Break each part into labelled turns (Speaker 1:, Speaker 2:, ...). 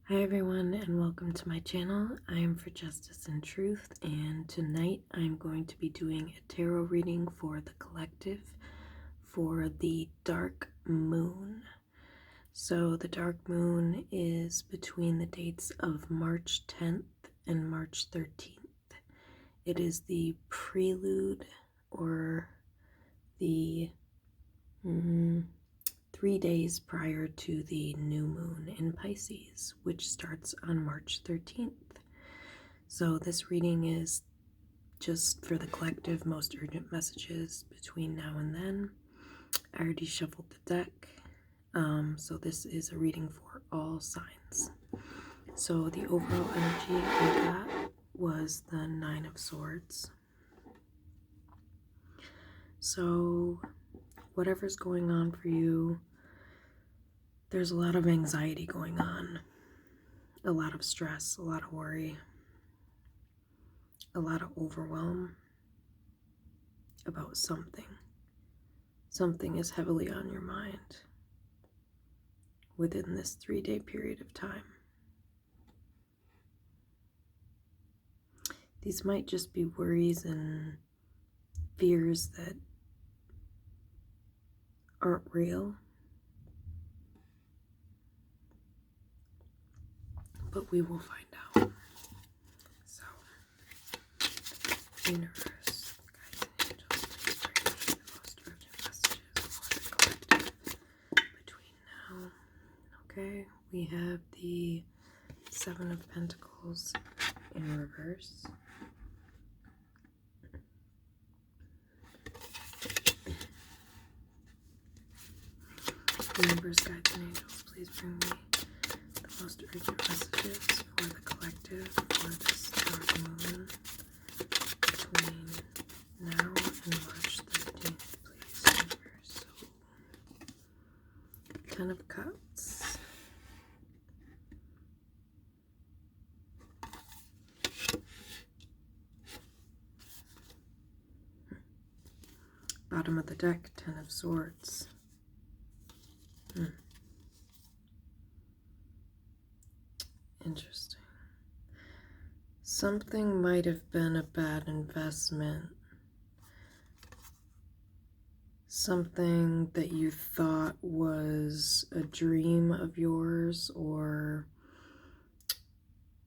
Speaker 1: Hi everyone and welcome to my channel. I am for Justice and Truth, and tonight I'm going to be doing a tarot reading for the collective for the dark moon. So the dark moon is between the dates of March 10th and March 13th. It is the prelude or the 3 days prior to the new moon in Pisces, which starts on March 13th. So this reading is just for the collective, most urgent messages between now and then. I already shuffled the deck, so this is a reading for all signs. So the overall energy we got was the 9 of Swords. So whatever's going on for you, there's a lot of anxiety going on, a lot of stress, a lot of worry, a lot of overwhelm about something. Something is heavily on your mind within this 3-day period of time. These might just be worries and fears that aren't real, but we will find out. So, universe, guides and angels, please bring me the most urgent messages for the collective between now. Okay, we have the 7 of Pentacles in reverse. Universe, guides and angels, please bring me the most urgent messages for the collective for this dark moon between now and March 13th, please. Universe. 10 of Cups. Bottom of the deck, 10 of Swords. Interesting. Something might have been a bad investment. Something that you thought was a dream of yours, or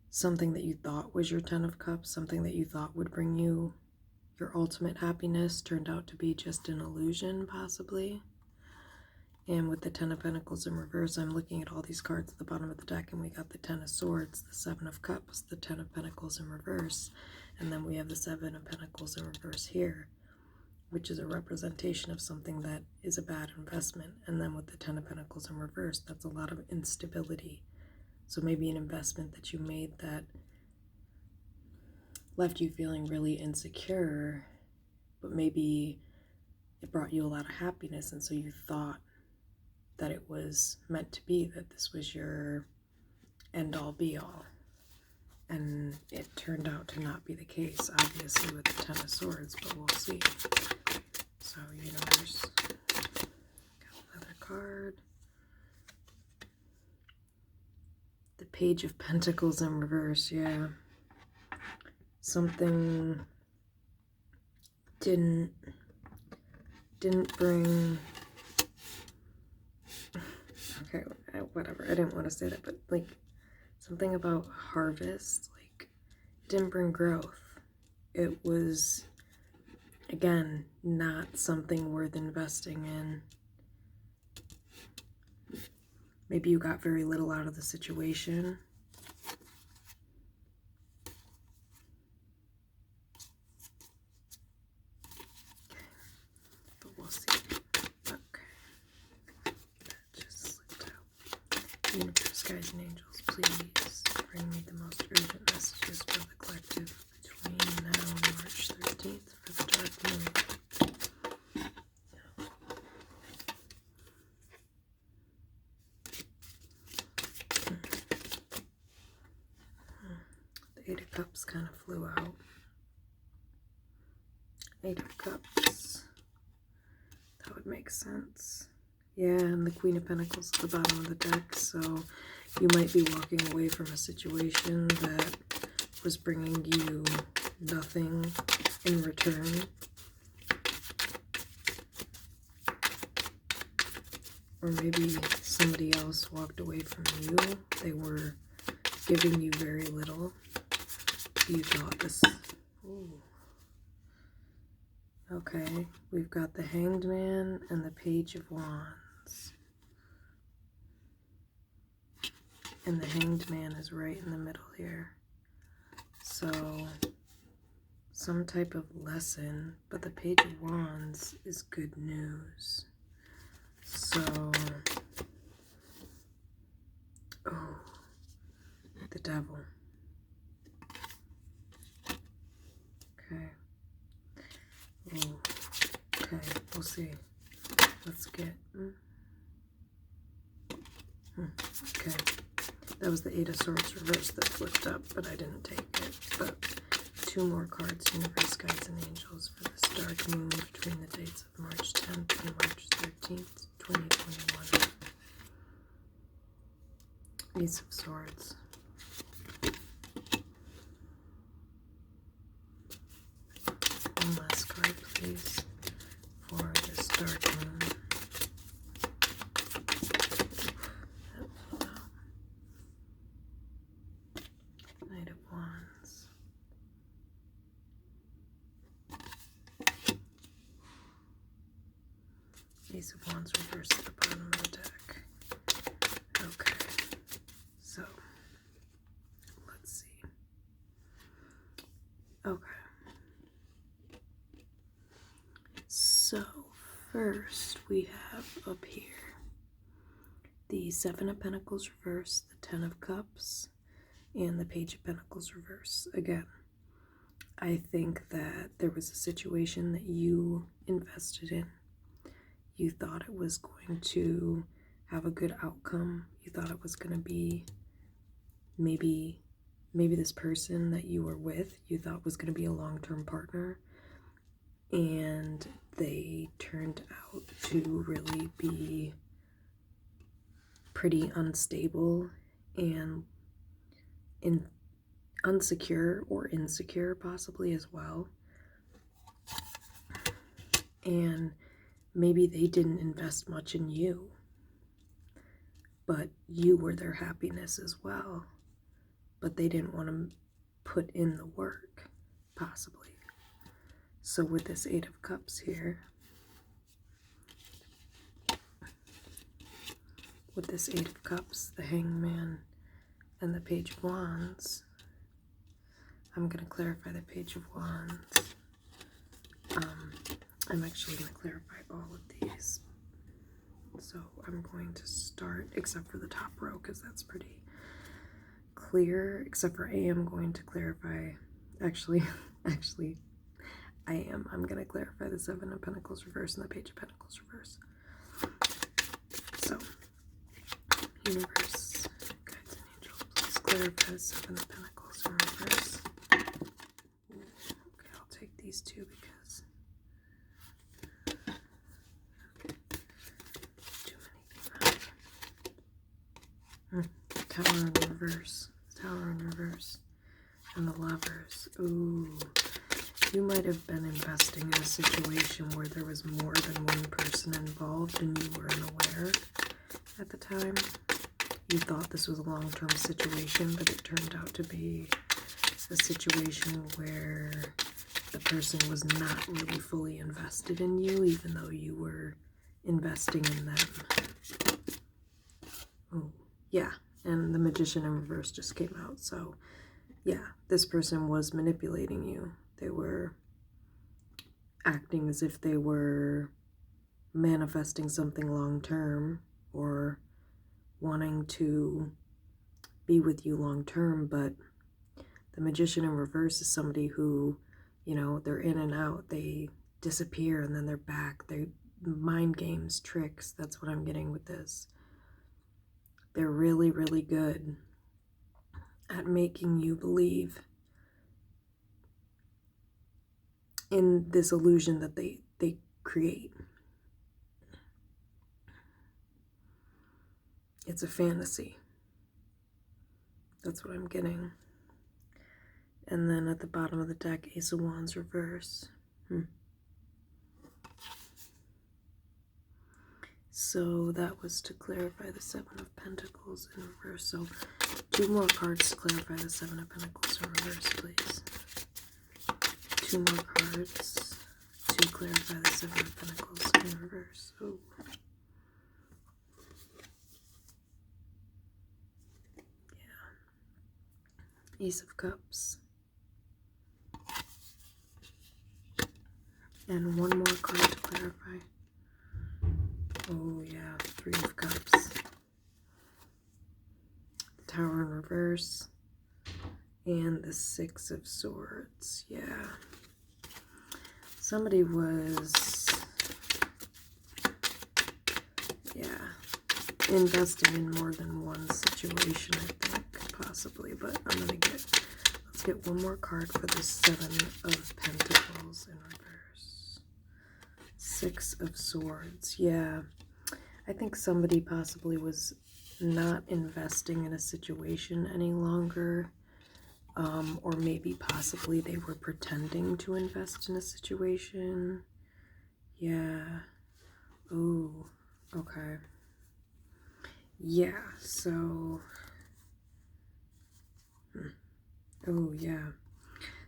Speaker 1: something that you thought was your 10 of Cups, something that you thought would bring you your ultimate happiness, turned out to be just an illusion, possibly. And with the 10 of Pentacles in reverse, I'm looking at all these cards at the bottom of the deck, and we got the 10 of Swords, the 7 of Cups, the 10 of Pentacles in reverse, and then we have the 7 of Pentacles in reverse here, which is a representation of something that is a bad investment. And then with the 10 of Pentacles in reverse, that's a lot of instability. So maybe an investment that you made that left you feeling really insecure, but maybe it brought you a lot of happiness, and so you thought that it was meant to be, that this was your end-all be-all. And it turned out to not be the case, obviously, with the 10 of Swords, but we'll see. So, universe, got another card. The Page of Pentacles in reverse, yeah. Something didn't bring... Okay, whatever. I didn't want to say that, but like something about harvest, like didn't bring growth. It was, again, not something worth investing in. Maybe you got very little out of the situation. Okay, but we'll see. Universe, guides and angels, please bring me the most urgent messages for the collective between now and March 13th for the dark moon. The 8 of Cups kind of flew out. 8 of Cups. That would make sense. Yeah, and the Queen of Pentacles at the bottom of the deck. So You might be walking away from a situation that was bringing you nothing in return. Or maybe somebody else walked away from you. They were giving you very little. You thought this... Ooh. Okay, we've got the Hanged Man and the Page of Wands. And the Hanged Man is right in the middle here. So, some type of lesson, but the Page of Wands is good news. So, oh, the Devil. Okay. Oh, okay, we'll see. Let's get... Okay. That was the Eight of Swords reversed that flipped up, but I didn't take it. But 2 more cards, Universe, Guides, and Angels for this dark moon between the dates of March 10th and March 13th, 2021. Ace of Swords. One last card, please, for this dark moon. Knight of Wands. Ace of Wands reversed at the bottom of the deck. Okay, so let's see. Okay. So first we have up here the Seven of Pentacles reversed, the Ten of Cups, and the Page of Pentacles reverse. Again, I think that there was a situation that you invested in. You thought it was going to have a good outcome. You thought it was going to be maybe this person that you were with, you thought was going to be a long-term partner. And they turned out to really be pretty unstable and unsecure or insecure possibly as well. And maybe they didn't invest much in you, but you were their happiness as well. But they didn't want to put in the work, possibly. So with this Eight of Cups here, with this Eight of Cups, the Hanged Man, and the Page of Wands, I'm going to clarify the Page of Wands. I'm actually going to clarify all of these. So I'm going to start, except for the top row, because that's pretty clear, except for I am going to clarify, actually, I'm going to clarify the Seven of Pentacles reverse and the Page of Pentacles reverse. So, Universe, Guides, and Angels, please clarify the Seven of Pentacles in reverse. Okay, I'll take these two because too many. Tower in reverse, Tower in reverse, and the Lovers. Ooh. You might have been investing in a situation where there was more than one person involved and you were unaware at the time. You thought this was a long-term situation, but it turned out to be a situation where the person was not really fully invested in you, even though you were investing in them. Oh, yeah, and the Magician in reverse just came out, so yeah, this person was manipulating you. They were acting as if they were manifesting something long-term or wanting to be with you long-term, but the Magician in reverse is somebody who, you know, they're in and out, they disappear and then they're back. They mind games, tricks, that's what I'm getting with this. They're really, really good at making you believe in this illusion that they create. It's a fantasy. That's what I'm getting. And then at the bottom of the deck, Ace of Wands reverse. So that was to clarify the Seven of Pentacles in reverse. So 2 more cards to clarify the Seven of Pentacles in reverse, please. 2 more cards to clarify the Seven of Pentacles in reverse. Oh. Yeah. Ace of Cups. And 1 more card to clarify. Oh yeah, 3 of Cups. Tower in reverse. And the 6 of Swords. Yeah. Somebody was, investing in more than one situation, I think, possibly. But let's get 1 more card for the 7 of Pentacles in reverse. 6 of Swords. Yeah. I think somebody possibly was not investing in a situation any longer. Or maybe possibly they were pretending to invest in a situation. Yeah. Ooh, okay. Yeah, so... Oh, yeah.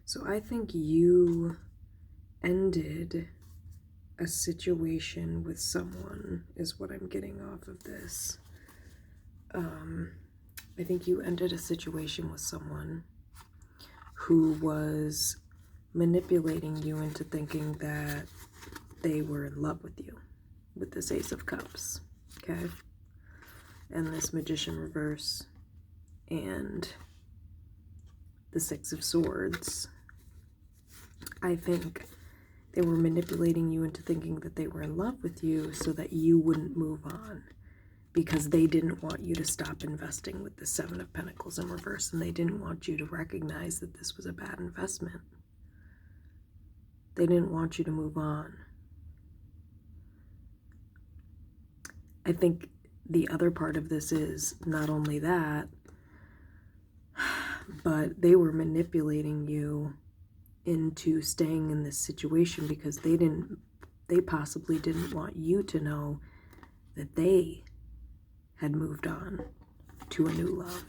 Speaker 1: So I think you ended a situation with someone, is what I'm getting off of this. I think you ended a situation with someone who was manipulating you into thinking that they were in love with you, with this Ace of Cups, okay? And this Magician reverse, and the 6 of Swords. I think they were manipulating you into thinking that they were in love with you so that you wouldn't move on, because they didn't want you to stop investing with the 7 of Pentacles in reverse, and they didn't want you to recognize that this was a bad investment. They didn't want you to move on. I think the other part of this is not only that, but they were manipulating you into staying in this situation because they possibly didn't want you to know that they had moved on to a new love.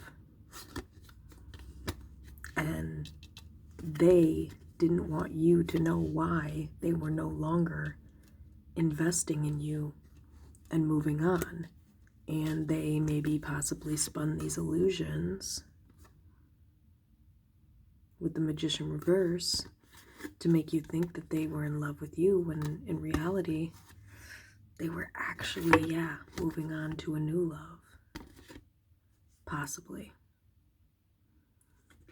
Speaker 1: And they didn't want you to know why they were no longer investing in you and moving on. And they maybe possibly spun these illusions with the Magician reverse to make you think that they were in love with you, when in reality they were actually, moving on to a new love, possibly.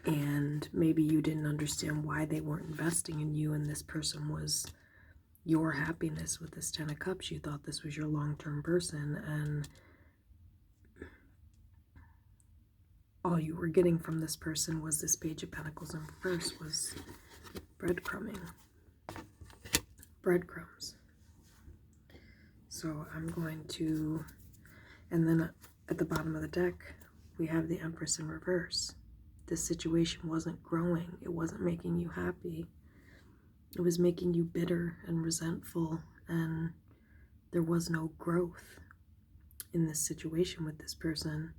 Speaker 1: And maybe you didn't understand why they weren't investing in you, and this person was your happiness with this 10 of Cups. You thought this was your long-term person, and all you were getting from this person was this Page of Pentacles in reverse, was breadcrumbing. Breadcrumbs. So I'm going to, and then at the bottom of the deck, we have the Empress in reverse. This situation wasn't growing. It wasn't making you happy. It was making you bitter and resentful, and there was no growth in this situation with this person.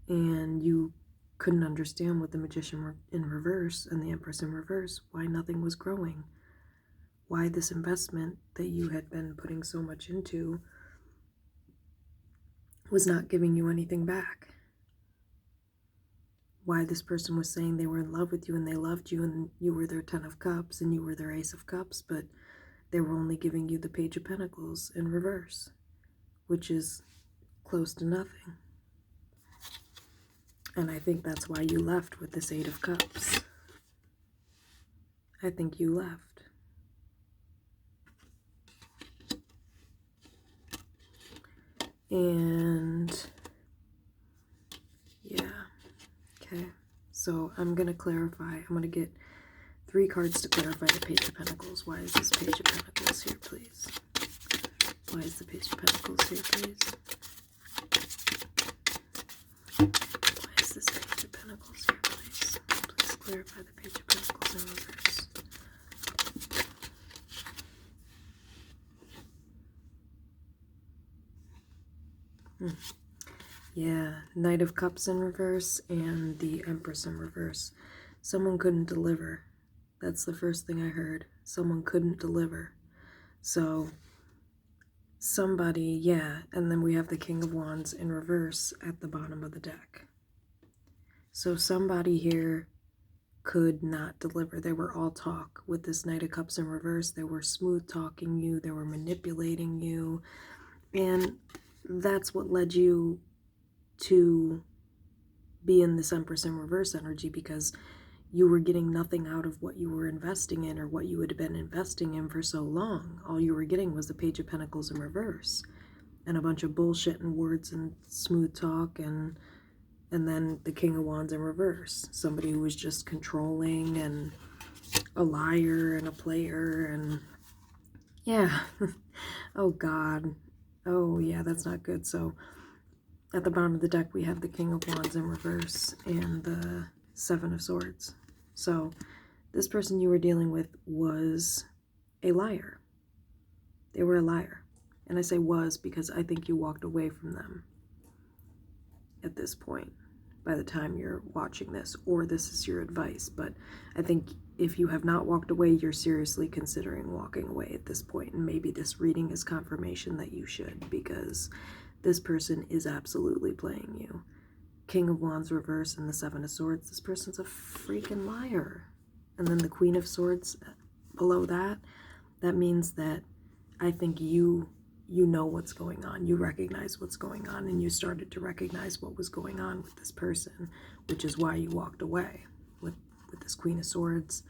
Speaker 1: And you couldn't understand with the Magician in reverse and the Empress in reverse why nothing was growing. Why this investment that you had been putting so much into was not giving you anything back. Why this person was saying they were in love with you and they loved you and you were their 10 of Cups and you were their Ace of Cups, but they were only giving you the Page of Pentacles in reverse, which is close to nothing. And I think that's why you left with this 8 of Cups. I think you left. And yeah, okay. So I'm going to clarify. I'm going to get 3 cards to clarify the Page of Pentacles. Why is this Page of Pentacles here, please? Why is the Page of Pentacles here, please? Why is this Page clarify the Page of Pentacles in reverse. Yeah, Knight of Cups in reverse and the Empress in reverse. Someone couldn't deliver. That's the first thing I heard. Someone couldn't deliver. So, somebody, yeah, and then we have the King of Wands in reverse at the bottom of the deck. So somebody here could not deliver. They were all talk. With this Knight of Cups in reverse, they were smooth talking you, they were manipulating you, and that's what led you to be in this Empress in reverse energy, because you were getting nothing out of what you were investing in or what you had been investing in for so long. All you were getting was the Page of Pentacles in reverse and a bunch of bullshit and words and smooth talk, and then the King of Wands in reverse. Somebody who was just controlling and a liar and a player, and yeah. Oh God. Oh yeah, that's not good. So at the bottom of the deck we have the King of Wands in reverse and the Seven of Swords. So this person you were dealing with was a liar. They were a liar. And I say was because I think you walked away from them at this point by the time you're watching this, or this is your advice. But I think if you have not walked away, you're seriously considering walking away at this point. And maybe this reading is confirmation that you should, because this person is absolutely playing you. King of Wands reverse and the Seven of Swords. This person's a freaking liar. And then the Queen of Swords below that. That means that I think you know what's going on. You recognize what's going on, and you started to recognize what was going on with this person, which is why you walked away with this Queen of Swords,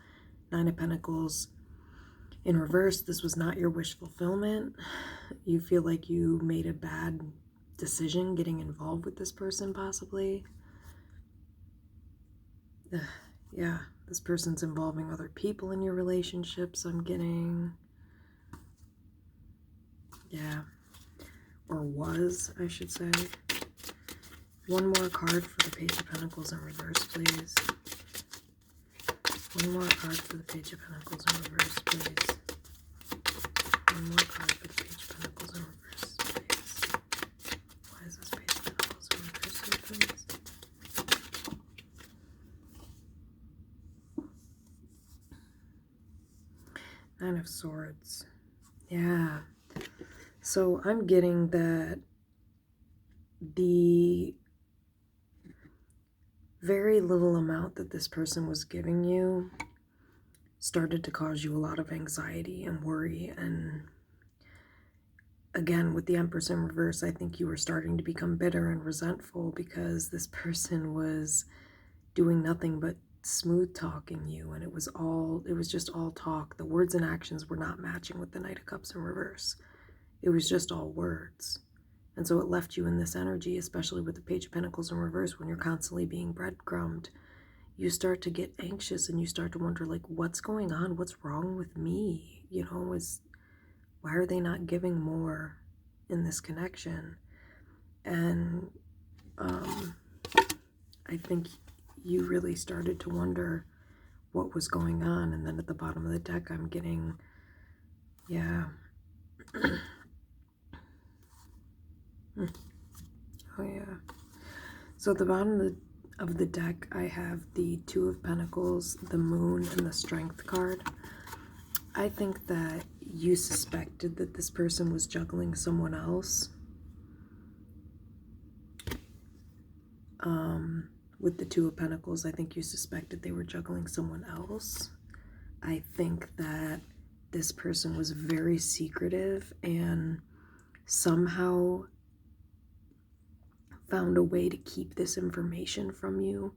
Speaker 1: Nine of Pentacles in reverse. This was not your wish fulfillment. You feel like you made a bad decision getting involved with this person, possibly. Yeah, this person's involving other people in your relationships, I'm getting. Yeah. Or was, I should say. One more card for the Page of Pentacles in reverse, please. One more card for the Page of Pentacles in reverse, please. One more card for the Page of Pentacles in reverse, please. Why is this Page of Pentacles in reverse here, please? Nine of Swords. Yeah. So I'm getting that the very little amount that this person was giving you started to cause you a lot of anxiety and worry. And again, with the Empress in reverse, I think you were starting to become bitter and resentful because this person was doing nothing but smooth talking you, and it was just all talk. The words and actions were not matching with the Knight of Cups in reverse. It was just all words. And so it left you in this energy, especially with the Page of Pentacles in reverse, when you're constantly being breadcrumbed. You start to get anxious and you start to wonder, like, what's going on? What's wrong with me? You know, why are they not giving more in this connection? And I think you really started to wonder what was going on. And then at the bottom of the deck, I'm getting, yeah. Oh yeah. So at the bottom of the deck, I have the Two of Pentacles, the Moon, and the Strength card. I think that you suspected that this person was juggling someone else. With the Two of Pentacles, I think you suspected they were juggling someone else. I think that this person was very secretive and somehow found a way to keep this information from you.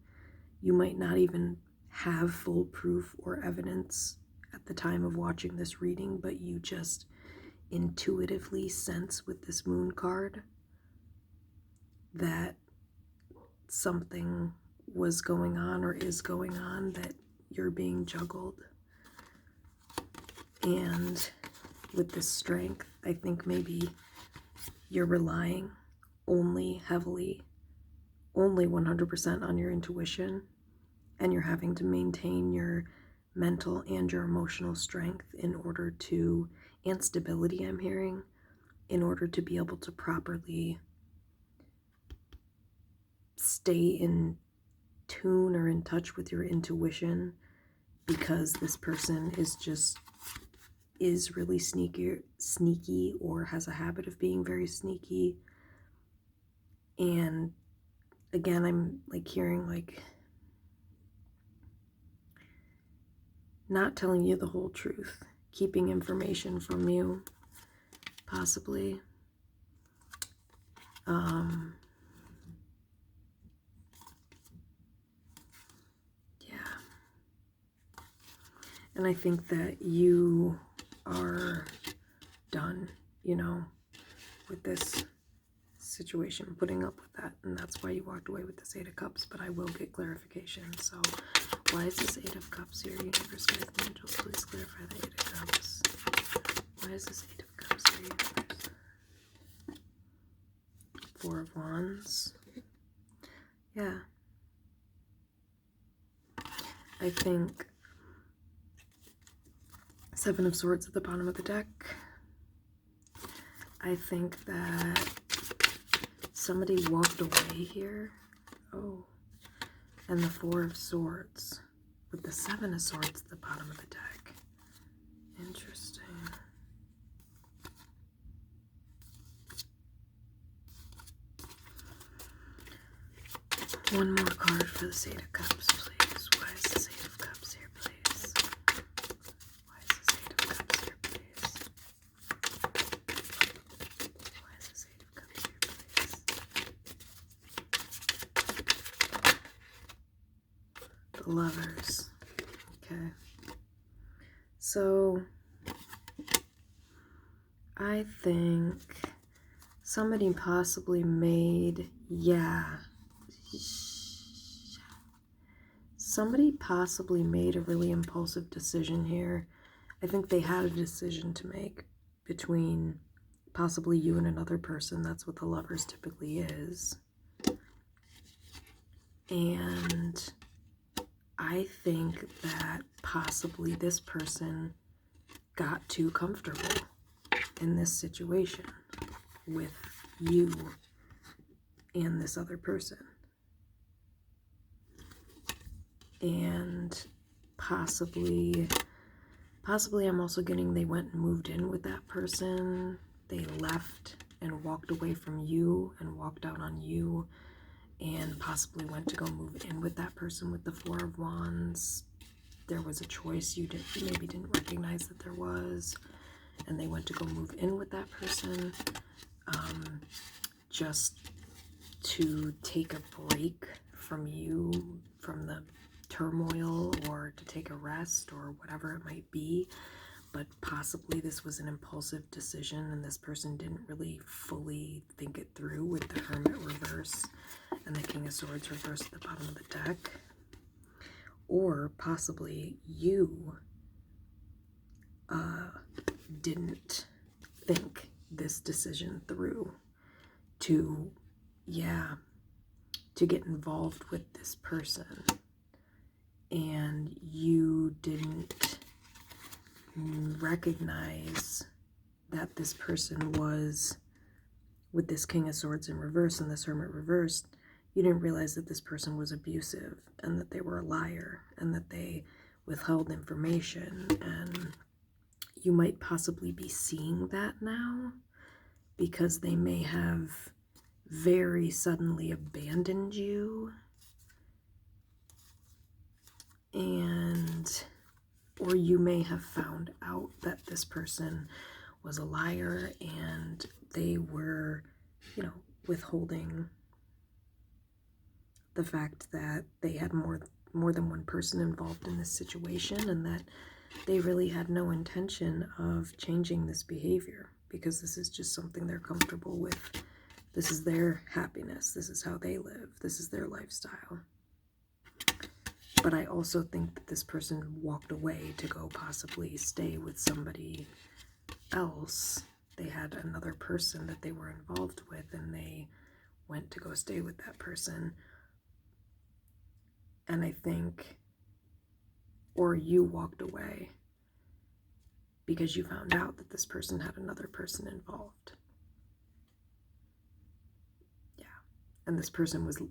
Speaker 1: You might not even have full proof or evidence at the time of watching this reading, but you just intuitively sense with this Moon card that something was going on or is going on, that you're being juggled. And with this Strength, I think maybe you're relying only 100% on your intuition, and you're having to maintain your mental and your emotional strength in order to, and stability, I'm hearing, in order to be able to properly stay in tune or in touch with your intuition, because this person is really sneaky or has a habit of being very sneaky. And again, I'm like hearing like not telling you the whole truth, keeping information from you, possibly. Yeah. And I think that you are done, you know, with this situation, putting up with that. And that's why you walked away with this 8 of Cups, but I will get clarification. So why is this 8 of Cups here? Universe, guides, and angels, please clarify the 8 of Cups. Why is this 8 of Cups here, universe? 4 of Wands. Yeah. I think 7 of Swords at the bottom of the deck. I think that somebody walked away here. Oh. And the 4 of Swords with the 7 of Swords at the bottom of the deck. Interesting. One more card for the 8 of Cups, please. Why is this 8 of Cups here, please? Why is this 8 of Cups here, please? Why is this 8 of Cups here, please? The Lovers. Okay. So, I think somebody possibly made, somebody possibly made a really impulsive decision here. I think they had a decision to make between possibly you and another person. That's what the Lovers typically is. And I think that possibly this person got too comfortable in this situation with you and this other person. And possibly I'm also getting they went and moved in with that person. They left and walked away from you and walked out on you, and possibly went to go move in with that person with the 4 of Wands. There was a choice you maybe didn't recognize that there was, and they went to go move in with that person just to take a break from you, from the turmoil, or to take a rest or whatever it might be. But possibly this was an impulsive decision and this person didn't really fully think it through with the Hermit reverse and the King of Swords reverse at the bottom of the deck. Or possibly you didn't think this decision through to get involved with this person, and you didn't recognize that this person was, with this King of Swords in reverse and this Hermit reversed, you didn't realize that this person was abusive and that they were a liar and that they withheld information. And you might possibly be seeing that now because they may have very suddenly abandoned you, or you may have found out that this person was a liar and they were, withholding the fact that they had more than one person involved in this situation, and that they really had no intention of changing this behavior because this is just something they're comfortable with. This is their happiness. This is how they live. This is their lifestyle. But I also think that this person walked away to go possibly stay with somebody else. They had another person that they were involved with, and they went to go stay with that person. And I think, or you walked away because you found out that this person had another person involved. Yeah. And this person was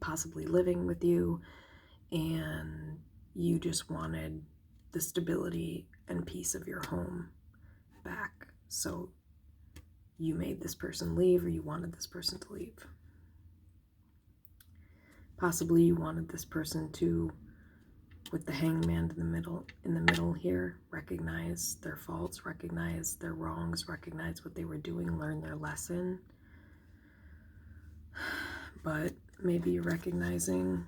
Speaker 1: possibly living with you, and you just wanted the stability and peace of your home back. So you made this person leave, or you wanted this person to leave. Possibly you wanted this person to, with the hangman in the middle here, recognize their faults, recognize their wrongs, recognize what they were doing, learn their lesson. But maybe you're recognizing,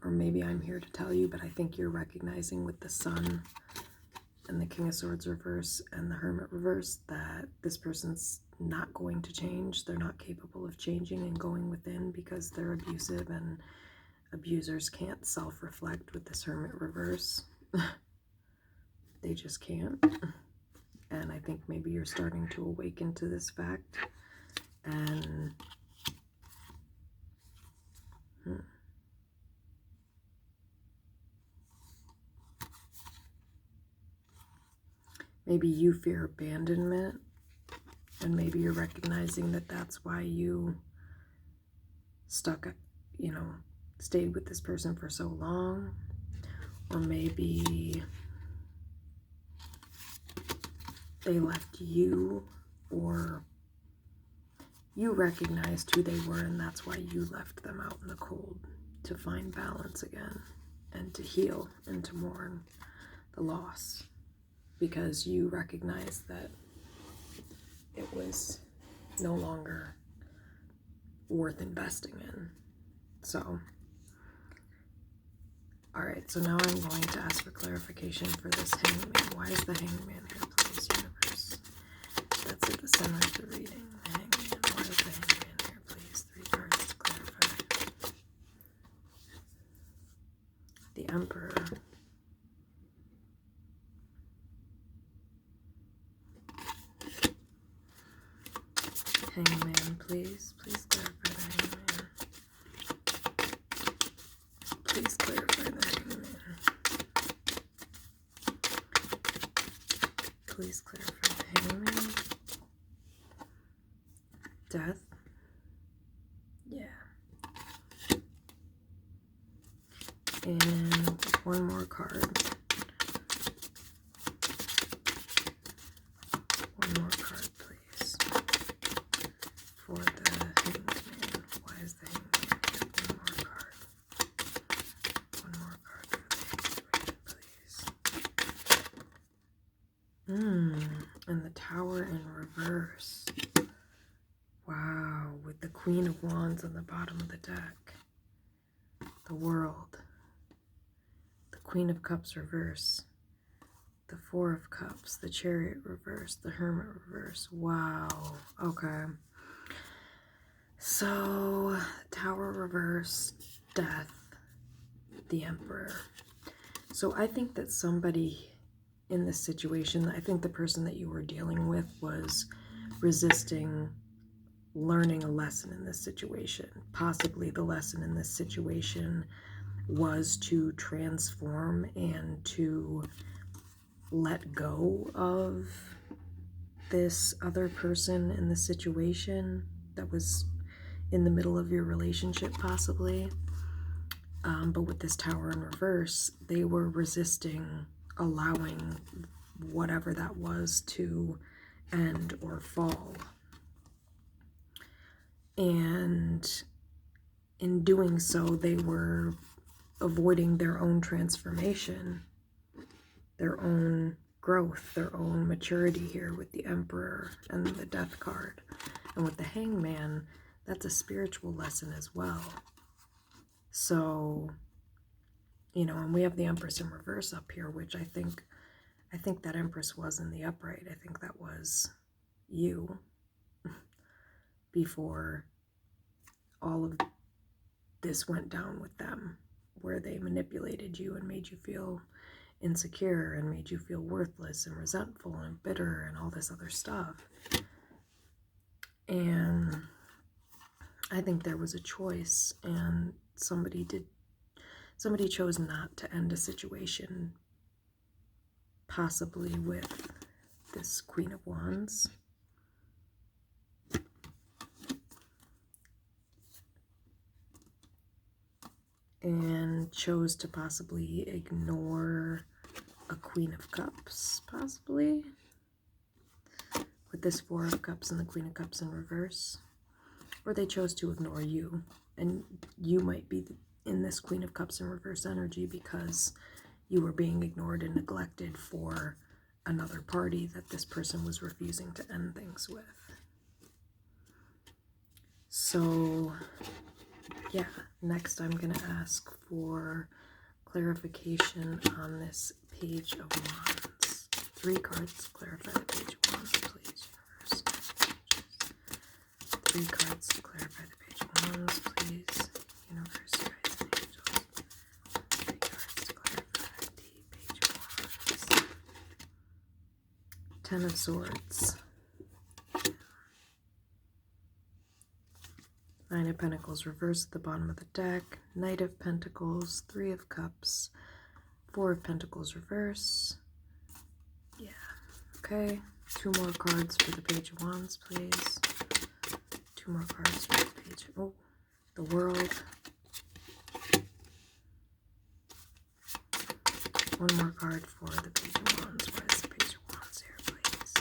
Speaker 1: or maybe I'm here to tell you, but I think you're recognizing with the Sun and the King of Swords reverse and the Hermit reverse that this person's not going to change. They're not capable of changing and going within because they're abusive, and abusers can't self-reflect with this Hermit reverse. They just can't. And I think maybe you're starting to awaken to this fact. And maybe you fear abandonment, and maybe you're recognizing that that's why you stayed with this person for so long. Or maybe they left you, or you recognized who they were, and that's why you left them out in the cold to find balance again and to heal and to mourn the loss, because you recognized that it was no longer worth investing in. So, all right, so now I'm going to ask for clarification for this hangman. Why is the hangman here, please, universe? That's at the center of the reading. The hangman. Why is the hangman here, please? 3 cards to clarify. The Emperor. Hangman, please. Please clarify the hangman. Please clarify the hangman. Please clarify the hangman. Death. Yeah. And one more card. One more card, please. For the hanged man. Why is the hanged man here? One more card. One more card for the hanged man, please. And the Tower in reverse. Wow, with the Queen of Wands on the bottom of the deck. The World. The Queen of Cups reverse. The Four of Cups. The Chariot reverse. The Hermit reverse. Wow. Okay. So, Tower reverse, Death, the Emperor. So I think that somebody in this situation, I think the person that you were dealing with was resisting learning a lesson in this situation. Possibly the lesson in this situation was to transform and to let go of this other person in the situation that was in the middle of your relationship, possibly. But with this Tower in reverse, they were resisting allowing whatever that was to end or fall. And in doing so, they were avoiding their own transformation, their own growth, their own maturity here with the Emperor and the Death card. And with the Hangman, that's a spiritual lesson as well. So, and we have the Empress in reverse up here, which I think that Empress was in the upright. I think that was you before all of this went down with them, where they manipulated you and made you feel insecure and made you feel worthless and resentful and bitter and all this other stuff. And I think there was a choice, and somebody did somebody chose not to end a situation, possibly with this Queen of Wands. And chose to possibly ignore a Queen of Cups, possibly, with this Four of Cups and the Queen of Cups in reverse. Or they chose to ignore you, and you might be in this Queen of Cups in reverse energy because you were being ignored and neglected for another party that this person was refusing to end things with. So yeah, next I'm going to ask for clarification on this Page of Wands. 3 cards to clarify the Page of Wands, please, universe. 3 cards to clarify the Page of Wands, please, universe, guides, and angels. 3 cards to clarify the Page of Wands. 10 of Swords. 9 of Pentacles reversed at the bottom of the deck. Knight of Pentacles, 3 of Cups, 4 of Pentacles reverse. Yeah, okay. 2 more cards for the Page of Wands, please. 2 more cards for the Page of... Oh, the World. 1 more card for the Page of Wands. Where is the Page of Wands here, please?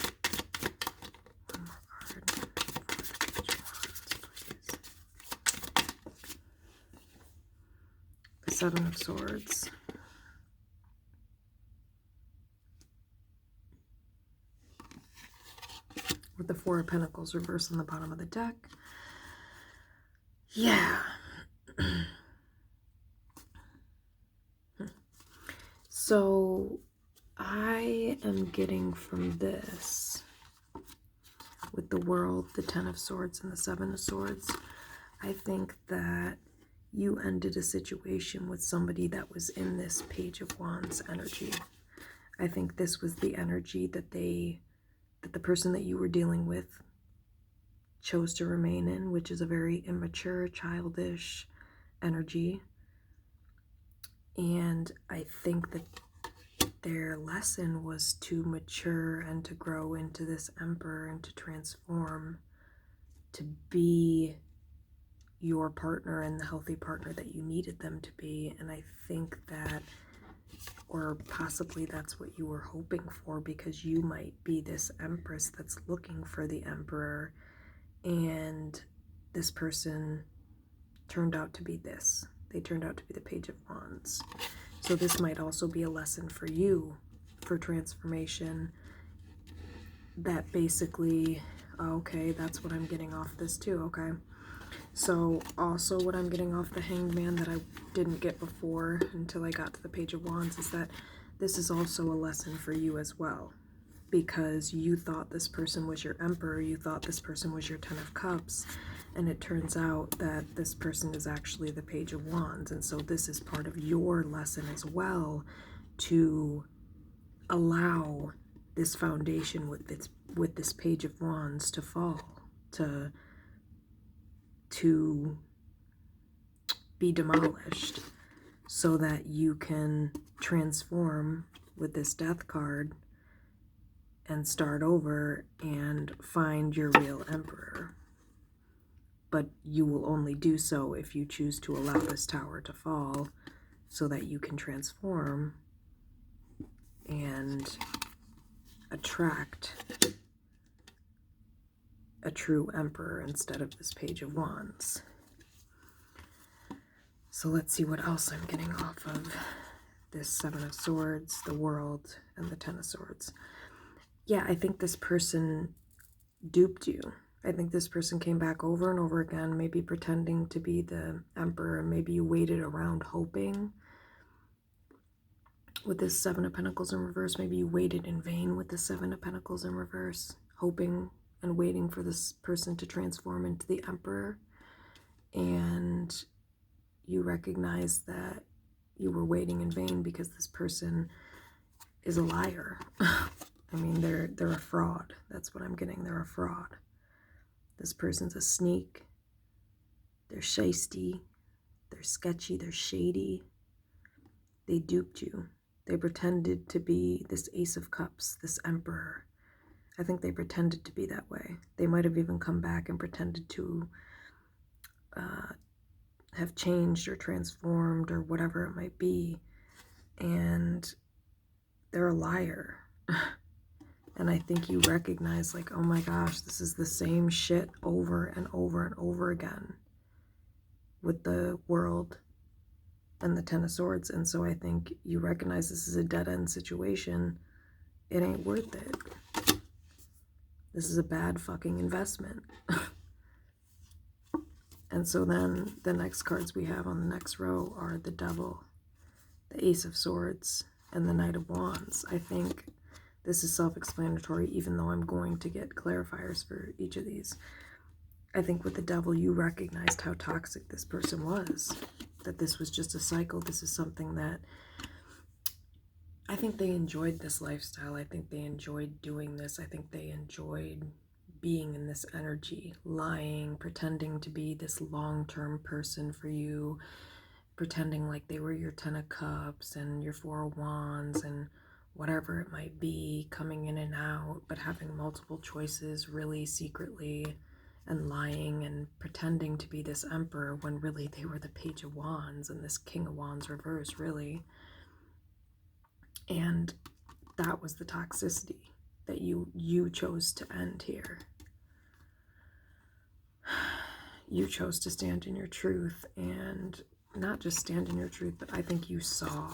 Speaker 1: 1 more card for the Page of Wands, please. The 7 of Swords. With the 4 of Pentacles reversed on the bottom of the deck. Yeah. So I am getting from this, with the World, the 10 of Swords, and the 7 of Swords, I think that you ended a situation with somebody that was in this Page of Wands energy. I think this was the energy that the person that you were dealing with chose to remain in, which is a very immature, childish energy. And I think that their lesson was to mature and to grow into this Emperor and to transform to be your partner and the healthy partner that you needed them to be. And I think that, or possibly that's what you were hoping for, because you might be this Empress that's looking for the Emperor, and this person turned out to be this. They turned out to be the Page of Wands. So this might also be a lesson for you for transformation, that basically, okay, that's what I'm getting off this too, okay? So also what I'm getting off the Hanged Man that I didn't get before until I got to the Page of Wands is that this is also a lesson for you as well, because you thought this person was your Emperor, you thought this person was your 10 of Cups, and it turns out that this person is actually the Page of Wands. And so this is part of your lesson as well, to allow this foundation with this Page of Wands to fall, to be demolished, so that you can transform with this Death card and start over and find your real Emperor. But you will only do so if you choose to allow this tower to fall, so that you can transform and attract a true Emperor instead of this Page of Wands. So let's see what else I'm getting off of this 7 of Swords, the World, and the 10 of Swords. Yeah, I think this person duped you. I think this person came back over and over again, maybe pretending to be the Emperor, and maybe you waited around hoping. With this 7 of Pentacles in reverse, maybe you waited in vain with the 7 of Pentacles in reverse, hoping and waiting for this person to transform into the Emperor. And you recognize that you were waiting in vain because this person is a liar. I mean, they're a fraud. That's what I'm getting. They're a fraud. This person's a sneak. They're shisty. They're sketchy. They're shady. They duped you. They pretended to be this Ace of Cups, this Emperor. I think they pretended to be that way. They might have even come back and pretended to have changed or transformed or whatever it might be. And they're a liar. And I think you recognize, like, oh my gosh, this is the same shit over and over and over again with the World and the Ten of Swords. And so I think you recognize this is a dead-end situation. It ain't worth it. This is a bad fucking investment. And so then the next cards we have on the next row are the Devil, the Ace of Swords, and the Knight of Wands. I think this is self-explanatory, even though I'm going to get clarifiers for each of these. I think with the Devil, you recognized how toxic this person was, that this was just a cycle. This is something that I think they enjoyed this lifestyle. I think they enjoyed doing this. I think they enjoyed being in this energy, lying, pretending to be this long-term person for you, pretending like they were your Ten of Cups and your Four of Wands and whatever it might be, coming in and out, but having multiple choices really secretly, and lying and pretending to be this Emperor when really they were the Page of Wands and this King of Wands reverse, really. And that was the toxicity that you chose to end here. You chose to stand in your truth, and not just stand in your truth, but I think you saw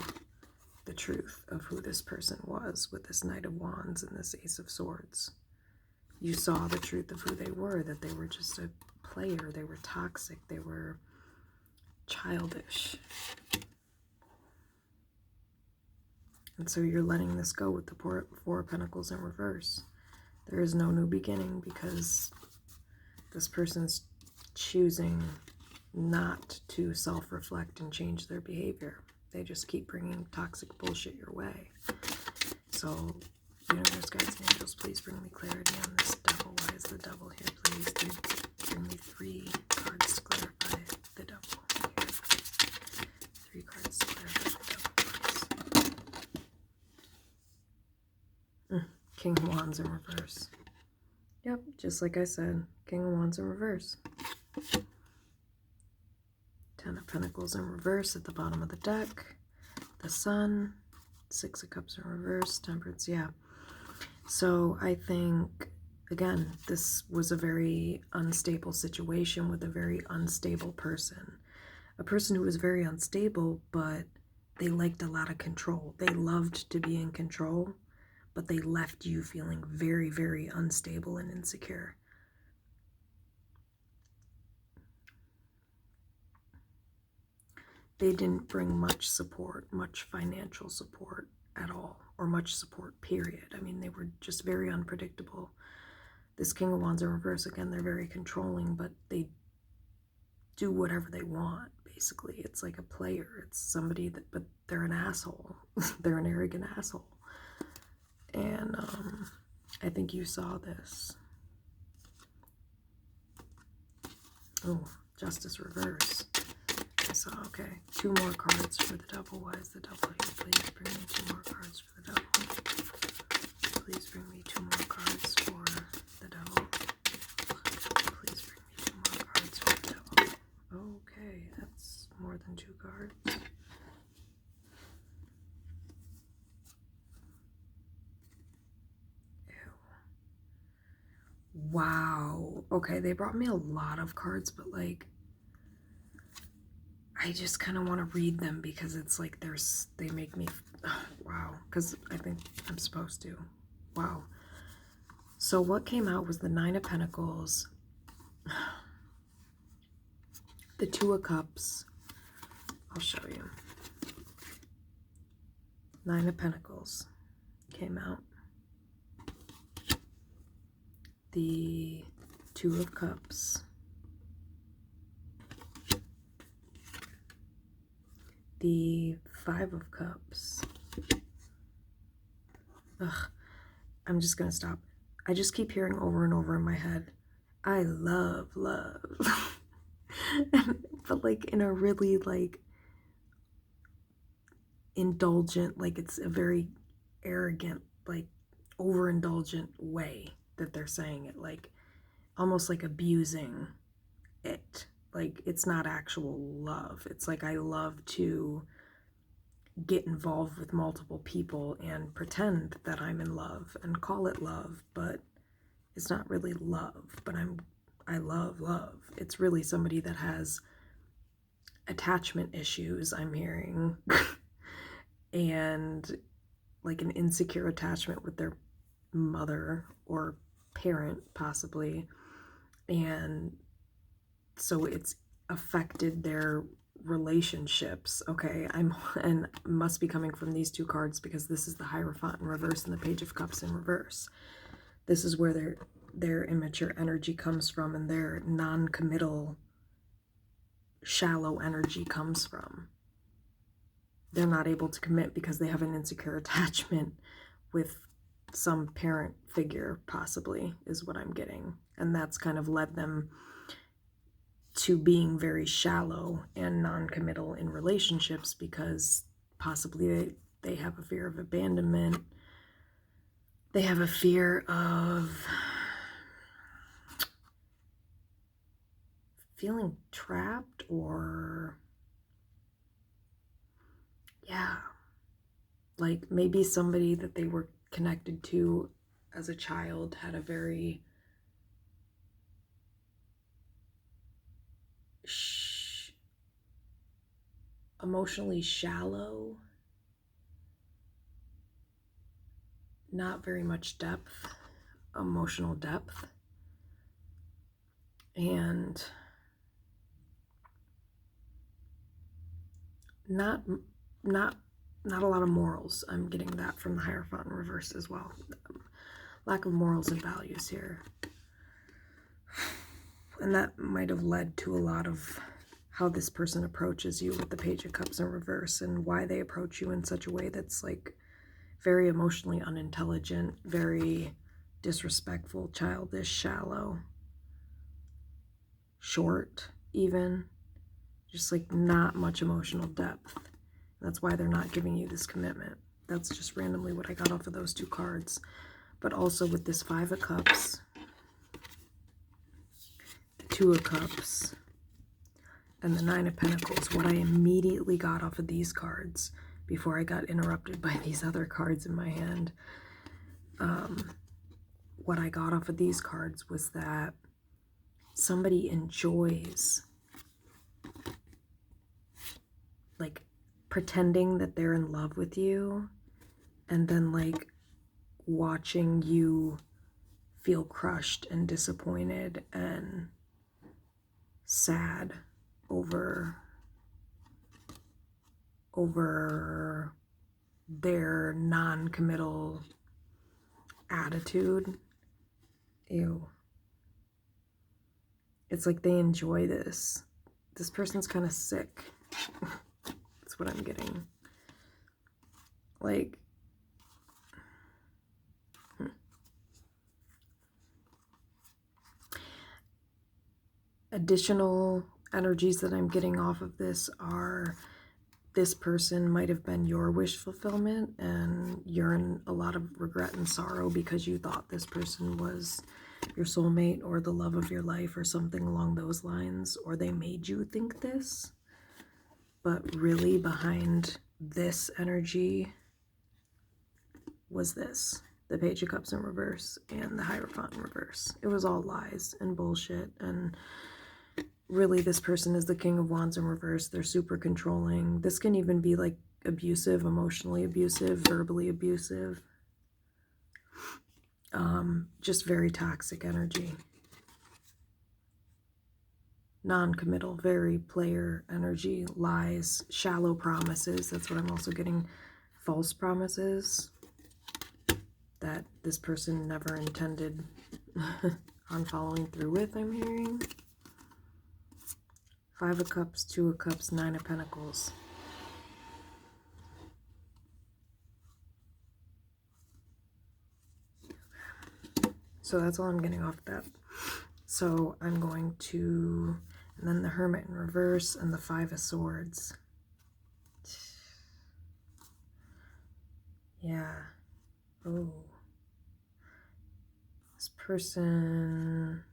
Speaker 1: the truth of who this person was with this Knight of Wands and this Ace of Swords. You saw the truth of who they were, that they were just a player, they were toxic, they were childish. And so you're letting this go with the Four of Pentacles in reverse. There is no new beginning because this person's choosing not to self-reflect and change their behavior. They just keep bringing toxic bullshit your way. So, universe, guides, and angels, please bring me clarity on this Devil. Why is the Devil here? Please bring me 3 cards to clarify the Devil here. 3 cards to clarify the Devil, please. King of Wands in reverse. Yep, just like I said, King of Wands in reverse. 10 of Pentacles in reverse at the bottom of the deck. The Sun, 6 of Cups in reverse, Temperance, yeah. So I think, again, this was a very unstable situation with a very unstable person. A person who was very unstable, but they liked a lot of control. They loved to be in control, but they left you feeling very, very unstable and insecure. They didn't bring much support, much financial support at all, or much support, period. I mean, they were just very unpredictable. This King of Wands in reverse, again, they're very controlling, but they do whatever they want, basically. It's like a player. It's somebody that, but they're an asshole. They're an arrogant asshole. And I think you saw this. Oh, Justice reverse. I saw, okay, 2 more cards for the Devil. Why is the Devil here? Please bring me 2 more cards for the Devil. Please bring me 2 more cards for the Devil. Please bring me 2 more cards for the Devil. Okay, that's more than 2 cards. Ew. Wow. Okay, they brought me a lot of cards, but like, I just kind of want to read them because it's like they make me, wow, because I think I'm supposed to. Wow. So what came out was the 9 of Pentacles, the 2 of Cups. I'll show you. 9 of Pentacles came out. The 2 of Cups. The 5 of Cups. Ugh, I'm just gonna stop. I just keep hearing over and over in my head, I love love. But like in a really like, indulgent, like it's a very arrogant, like overindulgent way that they're saying it, like almost like abusing it. Like it's not actual love. It's like I love to get involved with multiple people and pretend that I'm in love and call it love, but it's not really love. But I love love. It's really somebody that has attachment issues, I'm hearing, and like an insecure attachment with their mother or parent possibly, and so it's affected their relationships. Okay, and must be coming from these two cards, because this is the Hierophant in reverse and the Page of Cups in reverse. This is where their immature energy comes from, and their non-committal, shallow energy comes from. They're not able to commit because they have an insecure attachment with some parent figure, possibly, is what I'm getting. And that's kind of led them to being very shallow and non-committal in relationships, because possibly they have a fear of abandonment. They have a fear of feeling trapped, or yeah, like maybe somebody that they were connected to as a child had a very emotionally shallow, not very much depth, emotional depth, and not a lot of morals. I'm getting that from the Hierophant in reverse as well. Lack of morals and values here. And that might have led to a lot of how this person approaches you with the Page of Cups in reverse, and why they approach you in such a way that's like very emotionally unintelligent, very disrespectful, childish, shallow, short, even. Just like not much emotional depth. That's why they're not giving you this commitment. That's just randomly what I got off of those two cards. But also with this Five of Cups, the Two of Cups, and the Nine of Pentacles, what I immediately got off of these cards before I got interrupted by these other cards in my hand, what I got off of these cards was that somebody enjoys like pretending that they're in love with you, and then like watching you feel crushed and disappointed and sad over their non-committal attitude. Ew. It's like they enjoy this. This person's kind of sick. That's what I'm getting. Like, additional energies that I'm getting off of this are, this person might have been your wish fulfillment, and you're in a lot of regret and sorrow because you thought this person was your soulmate or the love of your life or something along those lines, or they made you think this. But really behind this energy was this, the Page of Cups in reverse and the Hierophant in reverse. It was all lies and bullshit, and really this person is the King of Wands in reverse. They're super controlling. This can even be like abusive, emotionally abusive, verbally abusive. Just very toxic energy. Non-committal, very player energy, lies, shallow promises. That's what I'm also getting. False promises that this person never intended on following through with, I'm hearing. Five of Cups, Two of Cups, Nine of Pentacles. So that's all I'm getting off that. So I'm going to, and then the Hermit in reverse and the Five of Swords. Yeah. Oh. This person...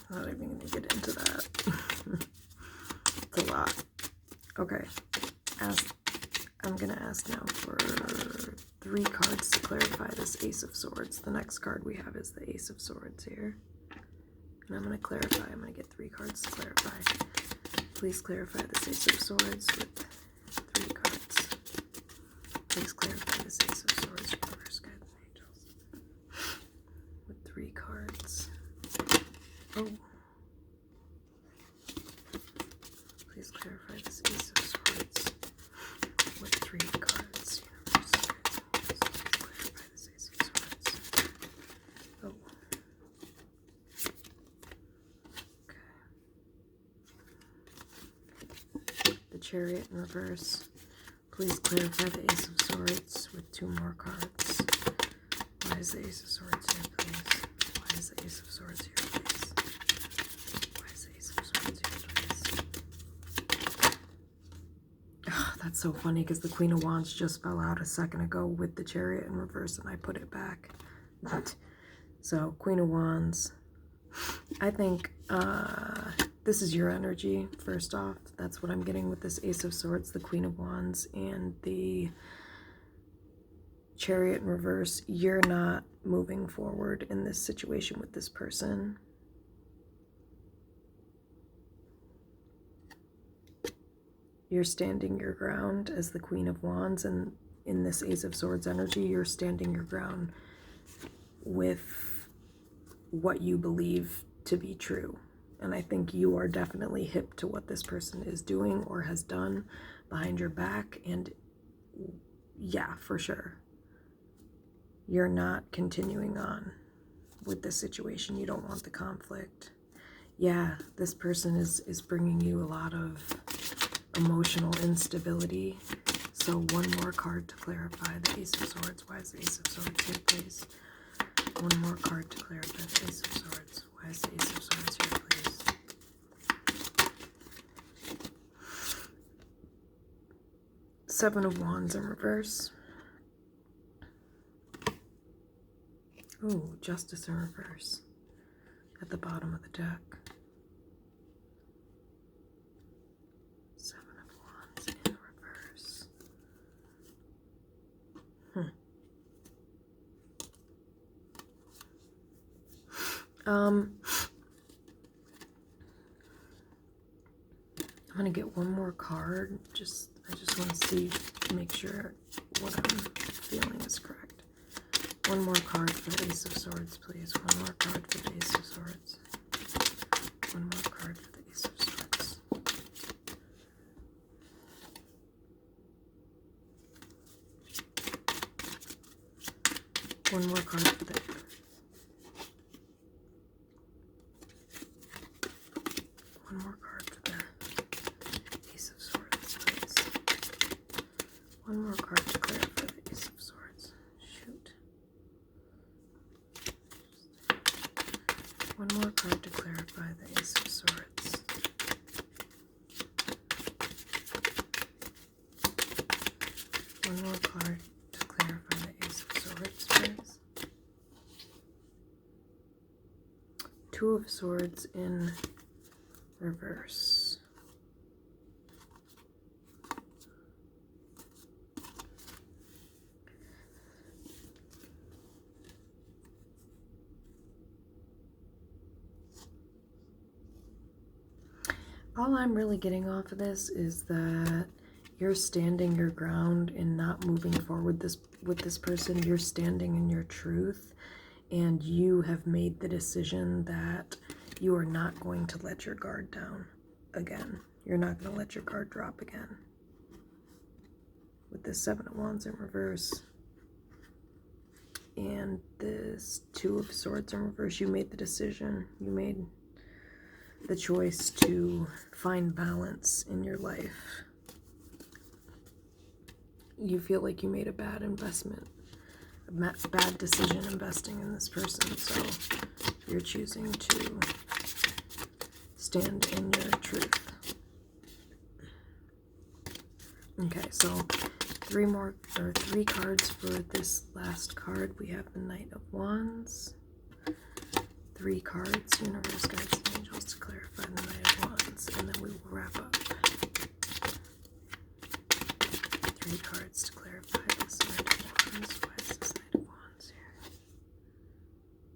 Speaker 1: I'm not even going to get into that. It's a lot. Okay. I'm going to ask now for 3 cards to clarify this Ace of Swords. The next card we have is the Ace of Swords here. And I'm going to clarify. I'm going to get 3 cards to clarify. Please clarify this Ace of Swords with 3 cards. Please clarify this Ace of Swords, universe, guides, and angels. With 3 cards. Oh. Please clarify this Ace of Swords with 3 cards. Universe, guides, and angels. Please clarify this Ace of Swords. Oh. Okay. The Chariot in reverse. Please clarify the Ace of Swords with 2 more cards. Why is the Ace of Swords here, please? Why is the Ace of Swords here, please? Why is the Ace of Swords here, please? Oh, that's so funny because the Queen of Wands just fell out a second ago with the Chariot in reverse and I put it back. So, Queen of Wands. I think this is your energy, first off. That's what I'm getting with this Ace of Swords, the Queen of Wands, and the Chariot in reverse. You're not moving forward in this situation with this person. You're standing your ground as the Queen of Wands, and in this Ace of Swords energy, you're standing your ground with what you believe to be true. And I think you are definitely hip to what this person is doing or has done behind your back. And yeah, for sure. You're not continuing on with this situation. You don't want the conflict. Yeah, this person is bringing you a lot of emotional instability. So 1 more card to clarify the Ace of Swords. Why is the Ace of Swords here, please? 1 more card to clarify the Ace of Swords. Why is the Ace of Swords here, please? Seven of Wands in reverse. Ooh, Justice in reverse at the bottom of the deck. 7 of Wands in reverse. I'm gonna get 1 more card. I just want to see, make sure what I'm feeling is correct. 1 more card for the Ace of Swords, please. 1 more card for the Ace of Swords. 1 more card for the Ace of Swords. One more card for the... One more card for the Ace of Swords, please. 1 more card to clarify the Ace of Swords. Shoot. 1 more card to clarify the Ace of Swords. 1 more card to clarify the Ace of Swords, please. 2 of Swords in reverse. All I'm really getting off of this is that you're standing your ground and not moving forward with this person. You're standing in your truth, and you have made the decision that you are not going to let your guard down again. You're not going to let your guard drop again. With this 7 of Wands in reverse and this 2 of Swords in reverse, you made the decision. You made the choice to find balance in your life. You feel like you made a bad investment, a bad decision investing in this person, so you're choosing to stand in your truth. Okay, so three cards for this last card. We have the Knight of Wands. 3 cards, Universe, Guides, and Angels, to clarify the Knight of Wands, and then we will wrap up. 3 cards to clarify this Knight of Wands. Why is this Knight of Wands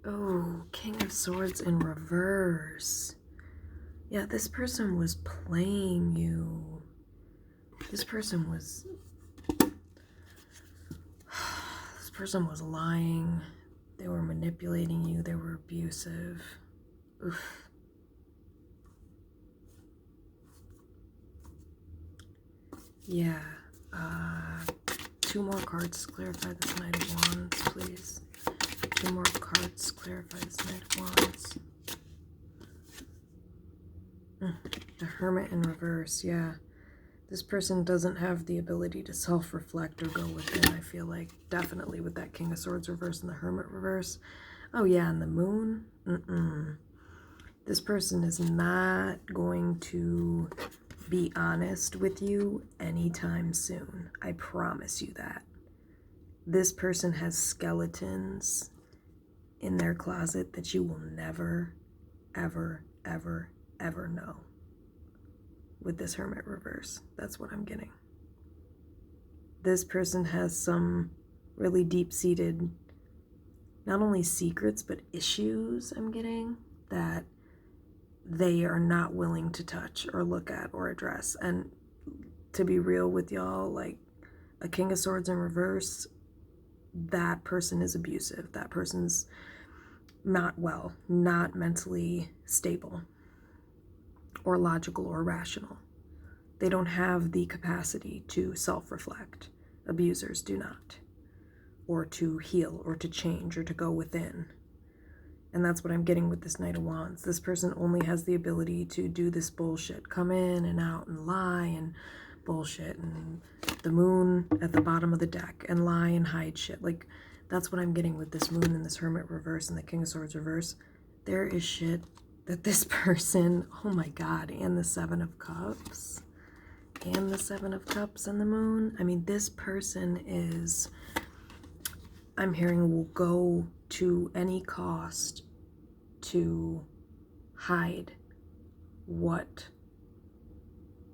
Speaker 1: here? Oh, King of Swords in reverse. Yeah, this person was playing you. This person was lying. They were manipulating you. They were abusive. Oof. Yeah. 2 more cards to clarify this Knight of Wands, please. 2 more cards to clarify this Knight of Wands. The Hermit in reverse, yeah. This person doesn't have the ability to self-reflect or go within, I feel like. Definitely with that King of Swords reverse and the Hermit reverse. Oh yeah, and the Moon. This person is not going to be honest with you anytime soon. I promise you that. This person has skeletons in their closet that you will never, ever, ever, ever know. With this Hermit reverse, that's what I'm getting. This person has some really deep-seated, not only secrets, but issues, I'm getting, that they are not willing to touch or look at or address. And to be real with y'all, like a King of Swords in reverse, that person is abusive. That person's not well, not mentally stable or logical or rational. They don't have the capacity to self-reflect. Abusers do not. Or to heal, or to change, or to go within. And that's what I'm getting with this Knight of Wands. This person only has the ability to do this bullshit. Come in and out and lie and bullshit. And the Moon at the bottom of the deck. And lie and hide shit. Like, that's what I'm getting with this Moon and this Hermit reverse and the King of Swords reverse. There is shit that this person, oh my God, and the 7 of Cups. And the 7 of Cups and the Moon. I mean, this person is, I'm hearing, will go to any cost to hide what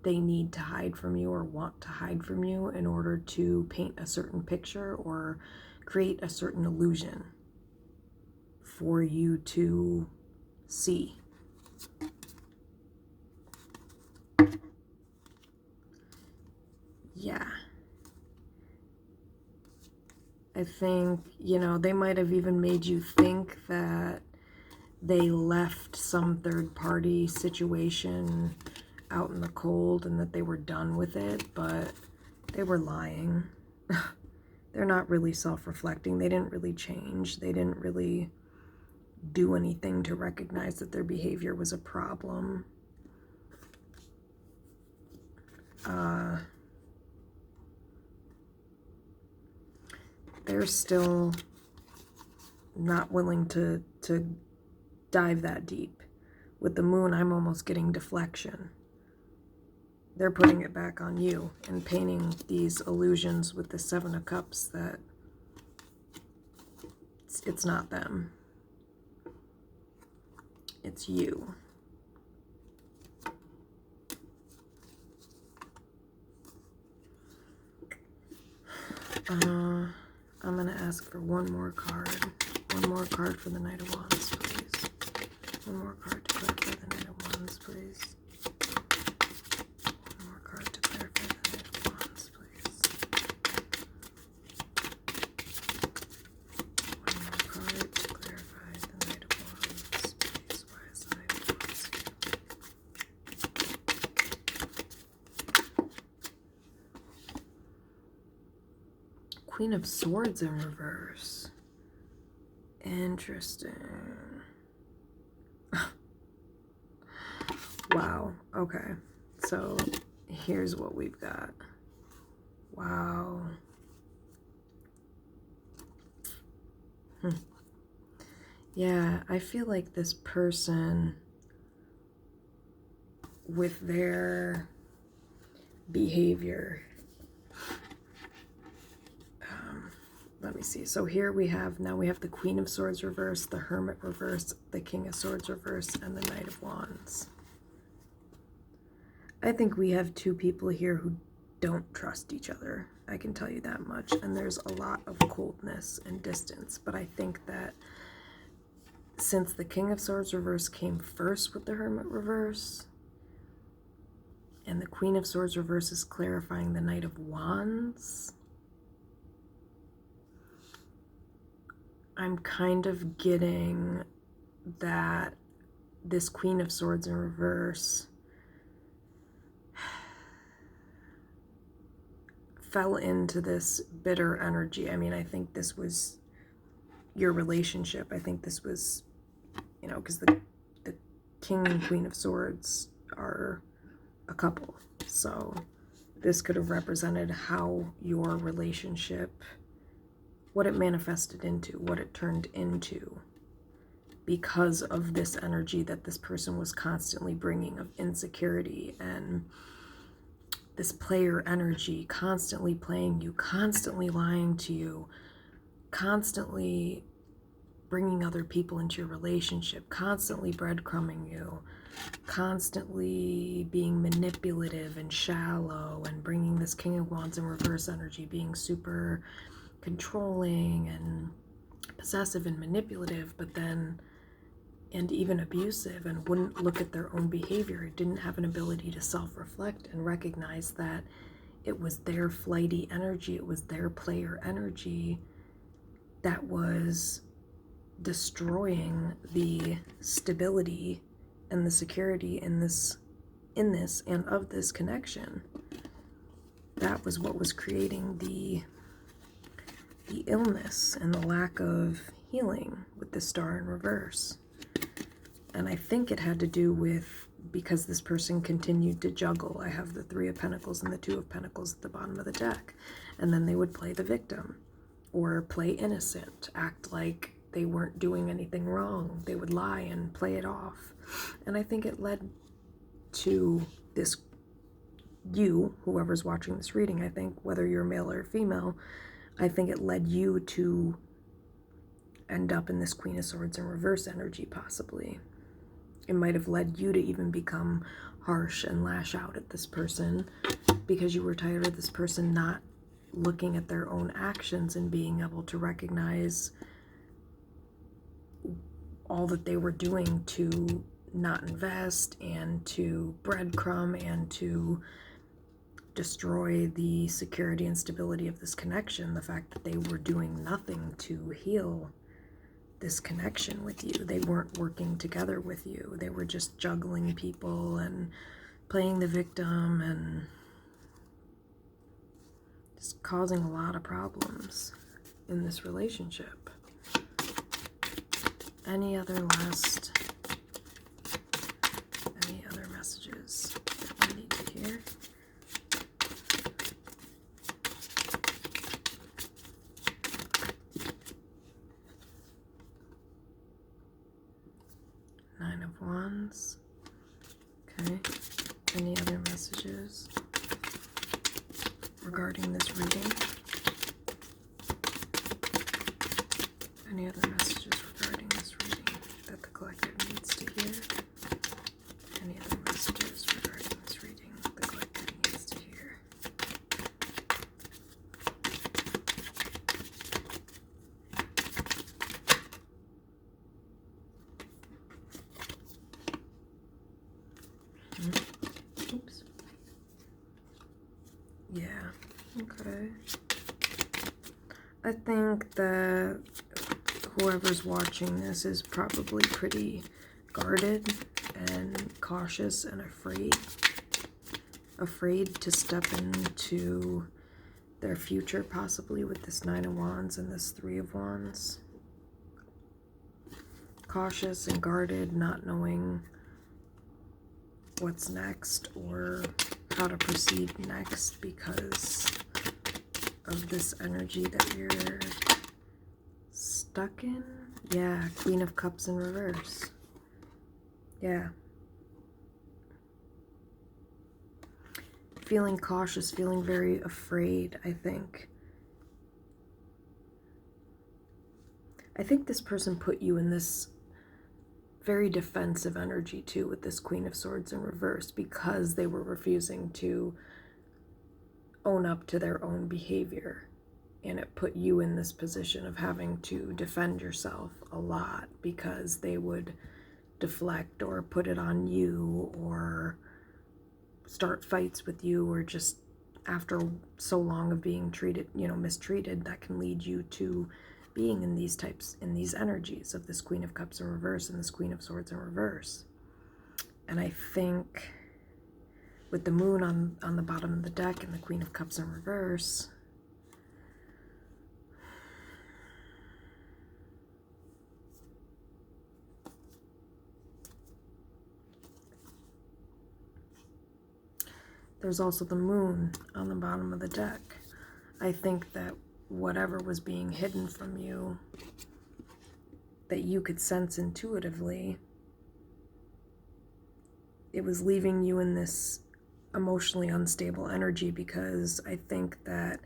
Speaker 1: they need to hide from you or want to hide from you in order to paint a certain picture or create a certain illusion for you to see. Yeah. I think, you know, they might have even made you think that they left some third-party situation out in the cold and that they were done with it, but they were lying. They're not really self-reflecting. They didn't really change. They didn't really do anything to recognize that their behavior was a problem. They're still not willing to dive that deep. With the Moon, I'm almost getting deflection. They're putting it back on you and painting these illusions with the 7 of Cups that it's not them. It's you. I'm going to ask for one more card. One more card for the Knight of Wands, please. One more card to clarify the Knight of Wands, please. One more card to clarify the Knight of Wands, please. One more card to clarify the Knight of Wands, please. Why is the Knight of Wands here? Queen of Swords in reverse. Interesting. Wow. Okay. So here's what we've got. Wow. Hmm. Yeah, I feel like this person with their behavior. Let me see. So here we have the Queen of Swords reverse, the Hermit reverse, the King of Swords reverse, and the Knight of Wands. I think we have two people here who don't trust each other. I can tell you that much. And there's a lot of coldness and distance. But I think that since the King of Swords reverse came first with the Hermit reverse, and the Queen of Swords reverse is clarifying the Knight of Wands, I'm kind of getting that this Queen of Swords in reverse fell into this bitter energy. I mean, I think this was your relationship. I think this was, you know, because the King and Queen of Swords are a couple. So this could have represented how your relationship, what it manifested into, what it turned into, because of this energy that this person was constantly bringing of insecurity and this player energy, constantly playing you, constantly lying to you, constantly bringing other people into your relationship, constantly breadcrumbing you, constantly being manipulative and shallow, and bringing this King of Wands in reverse energy, being super controlling and possessive and manipulative, but then, and even abusive, and wouldn't look at their own behavior, didn't have an ability to self-reflect and recognize that it was their flighty energy, it was their player energy that was destroying the stability and the security in this and of this connection. That was what was creating the illness and the lack of healing with the Star in reverse. And I think it had to do with, because this person continued to juggle. I have the Three of Pentacles and the Two of Pentacles at the bottom of the deck. And then they would play the victim or play innocent, act like they weren't doing anything wrong. They would lie and play it off. And I think it led to this, you, whoever's watching this reading, I think, whether you're male or female, I think it led you to end up in this Queen of Swords in reverse energy, possibly. It might have led you to even become harsh and lash out at this person because you were tired of this person not looking at their own actions and being able to recognize all that they were doing to not invest and to breadcrumb and to destroy the security and stability of this connection. The fact that they were doing nothing to heal this connection with you. They weren't working together with you. They were just juggling people and playing the victim and just causing a lot of problems in this relationship. Any other messages that we need to hear? Nine of Wands. Okay. Any other messages regarding this reading? Any other messages regarding this reading that the collective needs to hear? Any other messages regarding this reading the collective needs to hear? Oops. Yeah, okay. I think that whoever's watching this is probably pretty guarded and cautious and afraid to step into their future, possibly with this Nine of Wands and this Three of Wands. Cautious and guarded, not knowing what's next or how to proceed next because of this energy that you're stuck in. Yeah, Queen of Cups in reverse. Yeah. feeling cautious, feeling very afraid, I think. I think this person put you in this very defensive energy too with this Queen of Swords in reverse, because they were refusing to own up to their own behavior. And it put you in this position of having to defend yourself a lot, because they would deflect or put it on you or start fights with you, or just after so long of being treated, mistreated, that can lead you to being in these energies of this Queen of Cups in reverse and this Queen of Swords in reverse. And I think with the Moon on the bottom of the deck and the Queen of Cups in reverse, there's also the Moon on the bottom of the deck. I think that whatever was being hidden from you, that you could sense intuitively, it was leaving you in this emotionally unstable energy, because I think that,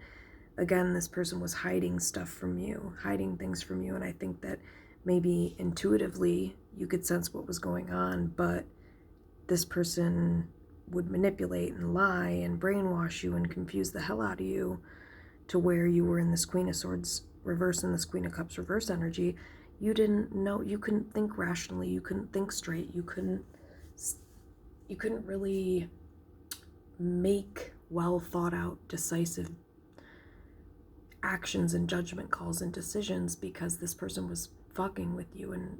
Speaker 1: again, this person was hiding stuff from you, hiding things from you, and I think that maybe intuitively you could sense what was going on, but this person would manipulate and lie and brainwash you and confuse the hell out of you to where you were in this Queen of Swords reverse and this Queen of Cups reverse energy. You didn't know, you couldn't think rationally, you couldn't think straight, you couldn't really make well thought out, decisive actions and judgment calls and decisions, because this person was fucking with you and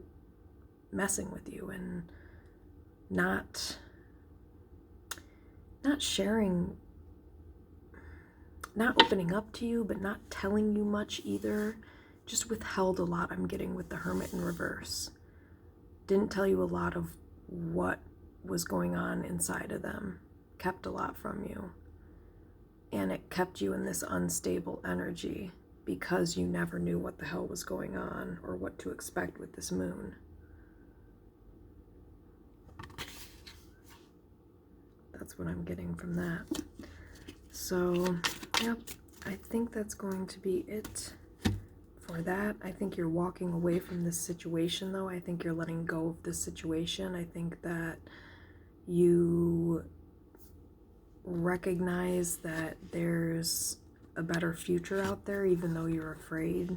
Speaker 1: messing with you and not sharing, not opening up to you, but not telling you much either. Just withheld a lot, I'm getting, with the Hermit in reverse. Didn't tell you a lot of what was going on inside of them. Kept a lot from you. And it kept you in this unstable energy, because you never knew what the hell was going on or what to expect with this Moon. That's what I'm getting from that. So, yep, I think that's going to be it for that. I think you're walking away from this situation, though. I think you're letting go of this situation. I think that you recognize that there's a better future out there, even though you're afraid.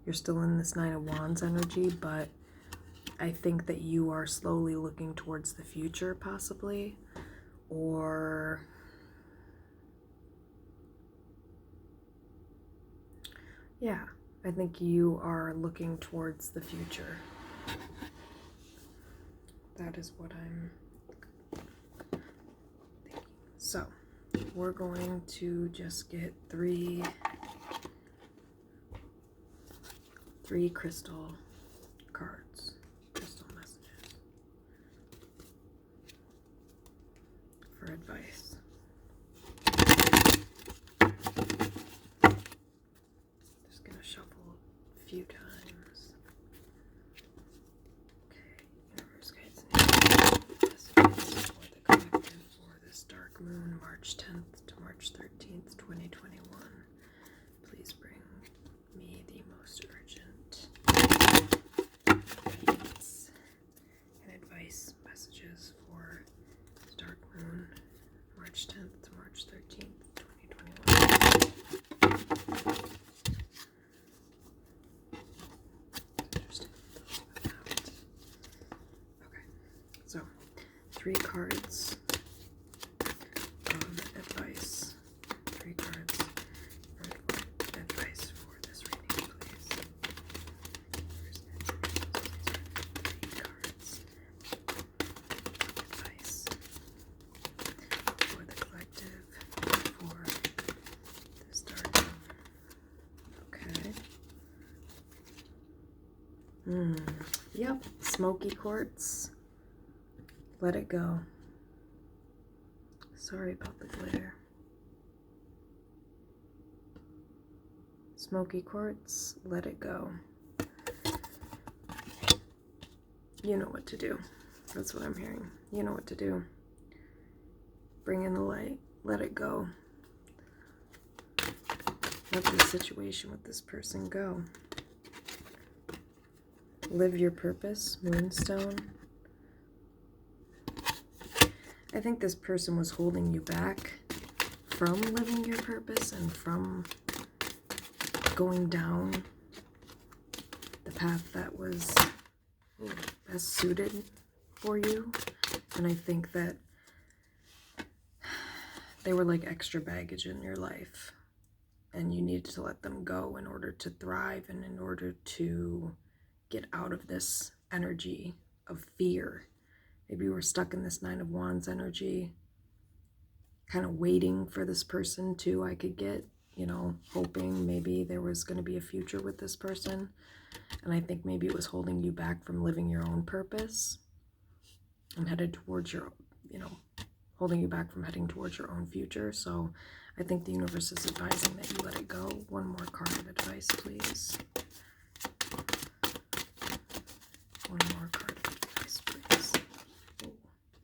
Speaker 1: You're still in this Nine of Wands energy, but I think that you are slowly looking towards the future, possibly. Or yeah, I think you are looking towards the future. That is what I'm thinking. So we're going to just get three crystal cards, crystal messages for advice. Just gonna shuffle a few times. Okay, universe guides and messages for the collective for this dark moon, March 10th to March 13th, 2021. Please bring me the most urgent guidance and advice messages for this dark moon, March 10th to March 13th, 2021. Interesting. Okay, so 3 cards advice. 3 cards for advice for this reading, please. 3 cards advice for the collective for this dark moon. Okay. Yep. Smoky quartz. Let it go. Sorry about the glitter. Smoky quartz, let it go. You know what to do. That's what I'm hearing. You know what to do. Bring in the light. let it go. Let this situation with this person go. Live your purpose, Moonstone. I think this person was holding you back from living your purpose and from going down the path that was best suited for you. And I think that they were like extra baggage in your life, and you needed to let them go in order to thrive and in order to get out of this energy of fear. Maybe you were stuck in this Nine of Wands energy, kind of waiting for this person to, I could get, you know, hoping maybe there was going to be a future with this person. And I think maybe it was holding you back from living your own purpose and headed towards your, you know, holding you back from heading towards your own future. So I think the universe is advising that you let it go. One more card of advice, please.